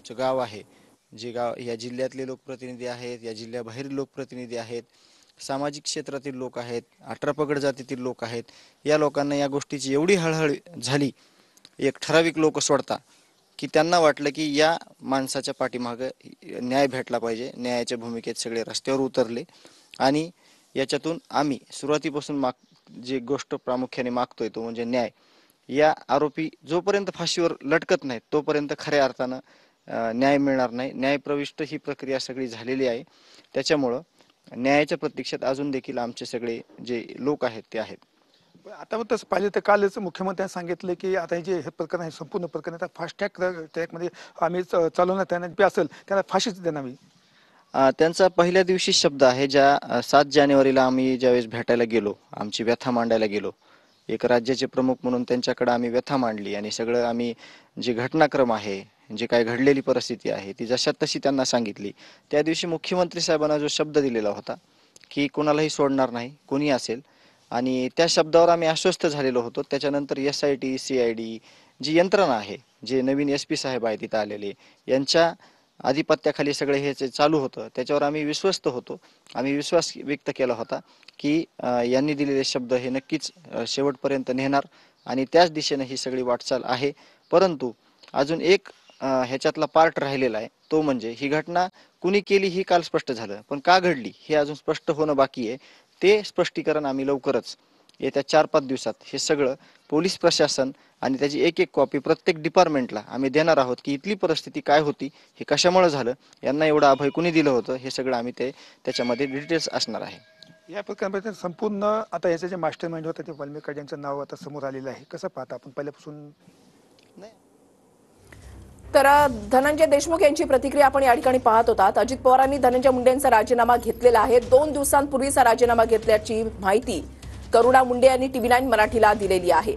आमचं गाव आहे, जे गाव या जिल्ह्यातले लोकप्रतिनिधी आहेत, या जिल्ह्याबाहेरील लोकप्रतिनिधी आहेत, सामाजिक क्षेत्रातील लोक आहेत, 18 पगड जातीतील लोक आहेत, या लोकांना या गोष्टीची एवढी हळहळ झाली, एक ठराविक लोक सोडता, की त्यांना वाटलं की या माणसाच्या पाठीमागं न्याय भेटला पाहिजे. न्यायाच्या भूमिकेत सगळे रस्त्यावर उतरले आणि याच्यातून आम्ही सुरुवातीपासून जी गोष्ट प्रामुख्याने मागतोय तो म्हणजे न्याय. या आरोपी जोपर्यंत फाशीवर लटकत नाहीत तोपर्यंत खऱ्या अर्थानं न्याय मिळणार नाही. न्यायप्रविष्ट ही प्रक्रिया सगळी झालेली आहे. त्याच्यामुळं न्यायाच्या प्रतीक्षेत अजून देखील आमचे सगळे जे लोक आहेत ते आहेत. आता तसं पाहिलं तर कालच मुख्यमंत्र्यांनी सांगितलं की आता हे प्रकरण आहे संपूर्ण प्रकरण आता फास्ट ट्रॅकमध्ये आम्ही चालवणार त्यांना बी असेल त्यांना फाशीच देणार. त्यांचा पहिल्या दिवशी शब्द आहे. ज्या 7 जानेवारीला आम्ही ज्यावेळेस भेटायला गेलो, आमची व्यथा मांडायला गेलो, एक राज्याचे प्रमुख म्हणून त्यांच्याकडे आम्ही व्यथा मांडली आणि सगळं आम्ही जे घटनाक्रम आहे, जे काय घडलेली परिस्थिती आहे ती जशात तशी त्यांना सांगितली. त्या दिवशी मुख्यमंत्री साहेबांना जो शब्द दिलेला होता की कोणालाही सोडणार नाही, कोणी असेल, आणि त्या शब्दावर आम्ही आश्वस्त झालेलो होतो. त्याच्यानंतर SIT CID जी यंत्रणा आहे, जे नवीन SP साहेब आहेत तिथं आलेले, यांच्या आधिपत्याखाली सगळे हे जे चालू होतं त्याच्यावर आम्ही विश्वस्त होतो. आम्ही विश्वास व्यक्त केला होता की यांनी दिलेले शब्द हे नक्कीच शेवटपर्यंत नेणार आणि त्याच दिशेने ही सगळी वाटचाल आहे. परंतु अजून एक ह्याच्यातला पार्ट राहिलेला आहे, तो म्हणजे ही घटना कुणी केली ही काल स्पष्ट झालं, पण का घडली हे अजून स्पष्ट होणं बाकी आहे. ते स्पष्टीकरण आम्ही लवकरच येत्या 4-5 दिवसात हे सगळं पोलीस प्रशासन आणि त्याची एक कॉपी प्रत्येक डिपार्टमेंटला आम्ही देणार आहोत की इथली परिस्थिती काय होती, हे कशामुळे झालं, यांना एवढं अभय कुणी दिलं होतं, हे सगळं आम्ही त्याच्यामध्ये डिटेल्स असणार आहे. या प्रकरणामध्ये संपूर्ण आता याचे जे मास्टर माइंड होतं ते वाल्मिका यांचं नाव आता समोर आलेलं आहे. कसं पाहता आपण पहिल्यापासून? तर धनंजय देशमुख यांची प्रतिक्रिया आपण या ठिकाणी पाहत होतात. अजित पवारांनी धनंजय मुंडे यांचा राजीनामा घेतलेला आहे. 2 दिवसांपूर्वीचा राजीनामा घेतल्याची माहिती करुणा मुंडे यांनी TV9 मराठीला दिलेली आहे.